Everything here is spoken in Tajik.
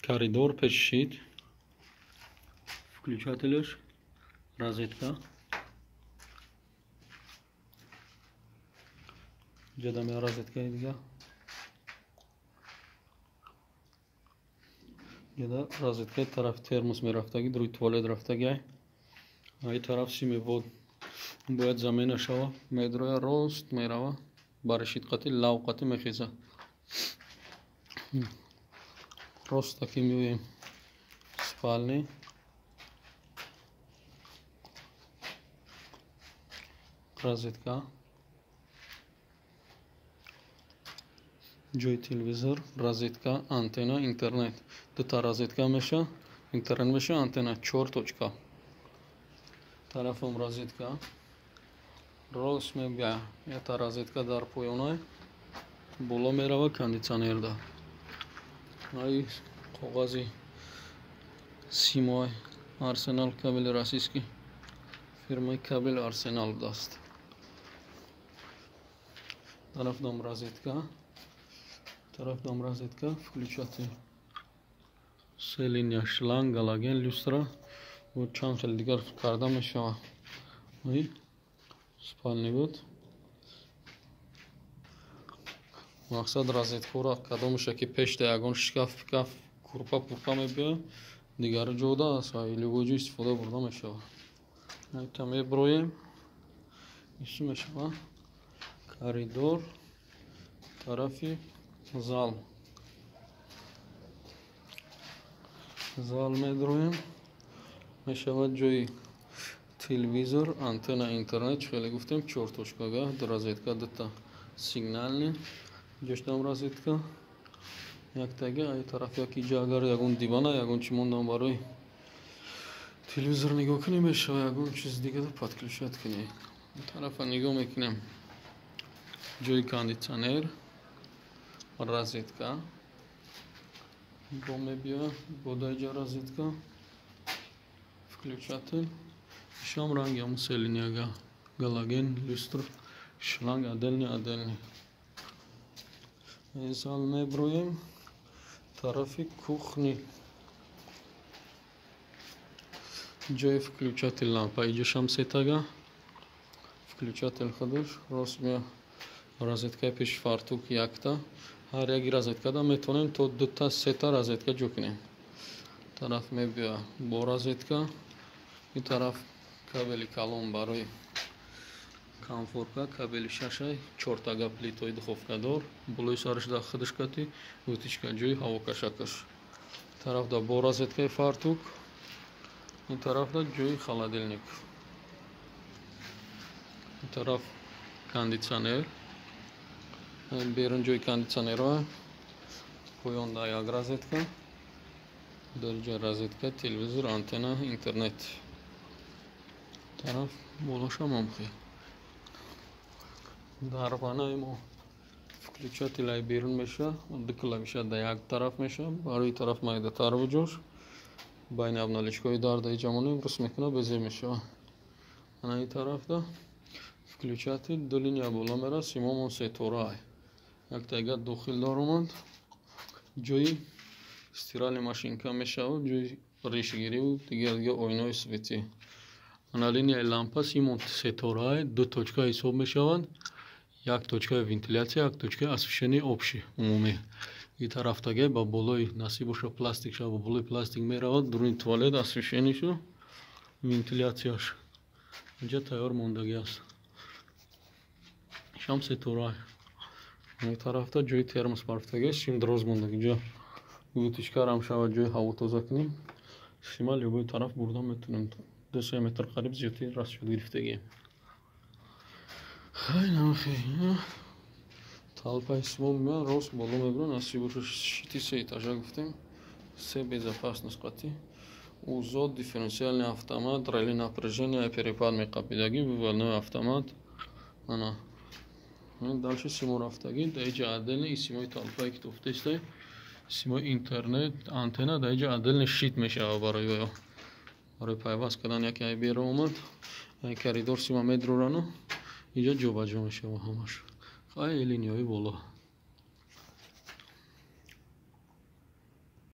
Коридор, печь-щит, включатель, розетка. Jadam розетка دیگه. جدا розетка طرف ترموس میرفتگی روی توالت رفتگی. ای طرف سیم بود باید زمین شوا میدروی راست میروا برشید قطی لو قطی میخیزه راست تکی میویم спальни. Розетка. جوی تلویزور، розетка, антенна, интернет. دوتا розетка میشه، اینترنت میشه، антенна 4 точка. طرفم розетка. راست میبیا. یه تا розетка در پایونه. بالا میره кондиционер دا. ای کاغذی سیمای арсенал кабель российский. Фирмой кабель арсенал даст. طرفم розетка. طرفم розетка, включатель. سه линия шланг, галоген, люстра. Вот чанд хел дигар карда мешава. ай спальни буд. мақсад розеткаро кадомаша ки пешда ягон шкаф пикаф курпа пурпа мебия дигар ҷода аст ва иловоҷи истифода бурда мешава. айта меброем иши мешава коридор тарафи зал. зал медроем мешавад ҷои телевизор, антенна, интернет. хеле гуфтем 4 точкага розетка дута сигнални ҷоштам розетка яктага ай тараф яки ҷа агар ягон дивана ягон чи мондам барои телевизор нигоҳ кунем мешава ягон чиз дигар подключат кунем. ин тарафа нигоҳ мекунем ҷои кондиционер, розетка бо мебия бодаҷа розетка, включатель. ишам ранги ҳамун се линияга галоген, люстр, шланг отдельный. зал меброем тарафи кухни. ҷои включатель лампа иҷошам сетага включатель худаш рост мия розеткаи пеш фартук якта ҳар яки розеткада метавонем то дута сета розетка ҷо кунем. тараф мебия бо розетка. ин тараф кабели калон барои комфортка кабели шашай 4 плитои духовкадор болои сараш да хидишкати вытяжка ҷои ҳавокашакаш. тараф да бо розеткаи фартук. ин тараф да ҷои холодильник. ин тараф кондиционер. берун ҷои кондиционерҳо поён да як розетка дар ҷа розетка телевизор, антенна, интернет. тараф болошам амхи дарванаи мо включателай берун меша ду клавиша да як тараф меша барои тараф майдатар буҷош байни обналичкаи дардаи ҷамонем рус мекуна безе мешава. ана ин тараф да включатель ду линия бола мера симомон сеторай яктага дохил даромад ҷои стирали машинка мешава ҷои решгирию дига ойнои светӣ. ана линияи лампа симон сеторай ду точка ҳисоб мешаванд. як точкаи вентилятсия, як точкаи освещении обши умумӣ. ин тарафтага ба болои насиб боша пластик ша ба болои пластик меравад дуруни туалет освещенишу вентилятсияш инҷа тайёр мондагӣ аст. шам сеторай. ин тарафта ҷои термос бафтага сим дроз мондагӣ ҷа вытяжкарам шавад ҷои ҳаво тоза кунем сима любой тараф бурда метавонем 2 метр қариб зиёдтаи расчёт гирифтагӣ. талпаи симон меян рост боло мебурад насибоша шити се этажа гуфтем се безопасност қати узод дифференциальный автомат реле напряжения перепад меқапидагӣ выводной автомат. ана дальше симо рафтагӣ даиҷа отдельно и симои талпаи ки туфтестай симои интернет антенна даиҷа отдельно шит мешава барои пайваст кардан яке ай бера омад ай коридор сима медрорану инҷа ҷобаҷо мешава ҳамаш. хай линияи боло.